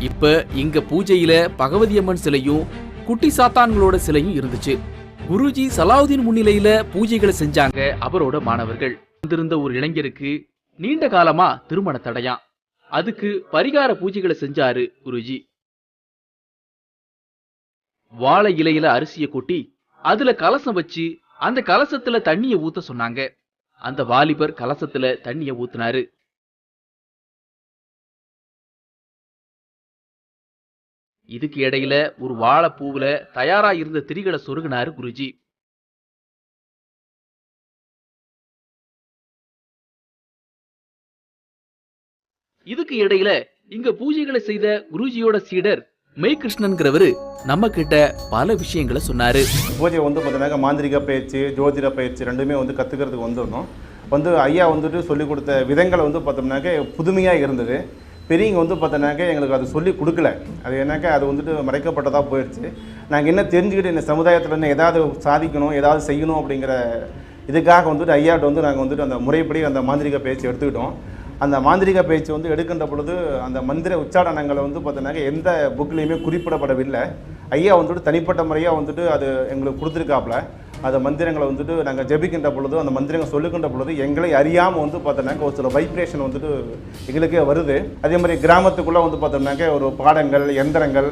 இப்ப இங்க பூஜையில பகவதி அம்மன் சிலையும் குட்டி சாத்தான்களோட சிலையும் இருந்துச்சு. குருஜி சலாவுதீன் முன்னிலையில பூஜைகளை செஞ்சாங்க அவரோட மாணவர்கள். வந்திருந்த ஒரு இளைஞருக்கு நீண்ட காலமா திருமண தடையாம். அதுக்கு பரிகார பூஜைகளை செஞ்சாரு குருஜி. வாழை இலையில அரிசியை கொட்டி அதுல கலசம் வச்சு அந்த கலசத்துல தண்ணிய ஊத்த சொன்னாங்க. அந்த வாலிபர் கலசத்துல தண்ணிய ஊத்தினாரு. இதுக்கு இடையில ஒரு வாழைப்பூவுல தயாரா இருந்த திரிகளை சொருகினாரு குருஜி. இதுக்கு இடையில இங்க பூஜைகளை செய்த குருஜியோட சீடர் மெய்கிருஷ்ணன்கிறவரு நம்ம கிட்ட பல விஷயங்களை சொன்னாரு. பூஜை பார்த்தீங்கன்னா மாந்திரிக பயிற்சி, ஜோதிட பயிற்சி ரெண்டுமே கத்துக்கிறதுக்கு வந்திருந்தோம். ஐயா சொல்லிக் கொடுத்த விதங்களை பார்த்தோம்னாக்க புதுமையாக இருந்தது. பெரியவங்க பார்த்தோன்னாக்க எங்களுக்கு அது சொல்லி கொடுக்கல. அது என்னக்கா அது மறைக்கப்பட்டதாக போயிடுச்சு. நாங்கள் என்ன தெரிஞ்சுக்கிட்டு இந்த சமுதாயத்தில் என்ன ஏதாவது சாதிக்கணும், ஏதாவது செய்யணும் அப்படிங்கிற இதுக்காக ஐயாட்ட நாங்கள் அந்த முறைப்படி அந்த மாந்திரிக பயிற்சி எடுத்துக்கிட்டோம். அந்த மாந்திரிக பயிற்சி எடுக்கின்ற பொழுது அந்த மந்திர உச்சாரணங்களை பார்த்தோன்னாக்க எந்த புக்லேயுமே குறிப்பிடப்படவில்லை. ஐயா தனிப்பட்ட முறையாக அது எங்களுக்கு கொடுத்துருக்காப்புல. அந்த மந்திரங்களை நாங்கள் ஜெபிக்கின்ற பொழுது, அந்த மந்திரங்கள் சொல்லுகின்ற பொழுது எங்களை அறியாமல் பார்த்தோன்னாக்க ஒரு சில வைப்ரேஷன் எங்களுக்கே வருது. அதே மாதிரி கிராமத்துக்குள்ளே பார்த்தோம்னாக்க ஒரு பாடங்கள், எந்திரங்கள்,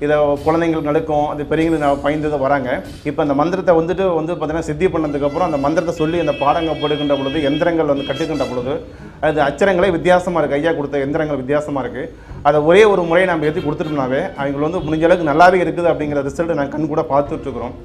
இதை குழந்தைங்களுக்கு நடக்கும், அது பெரியவங்களுக்கு பயந்து வராங்க. இப்போ அந்த மந்திரத்தை பார்த்தீங்கன்னா சித்தி பண்ணதுக்கப்புறம் அந்த மந்திரத்தை சொல்லி அந்த பாடங்கள் போடுகின்ற பொழுது, எந்திரங்கள் கட்டுக்கின்ற பொழுது அது அச்சரங்களே வித்தியாசமாக இருக்குது. ஐயா கொடுத்த எந்திரங்கள் வித்தியாசமாக இருக்குது. அதை ஒரே ஒரு முறையை நம்ம ஏற்றி கொடுத்துட்டோம்னாவே அவங்க முடிஞ்ச அளவுக்கு நல்லாவே இருக்குது அப்படிங்கிற ரிசல்ட் நாங்கள் கண் கூட பார்த்துட்ருக்குறோம்.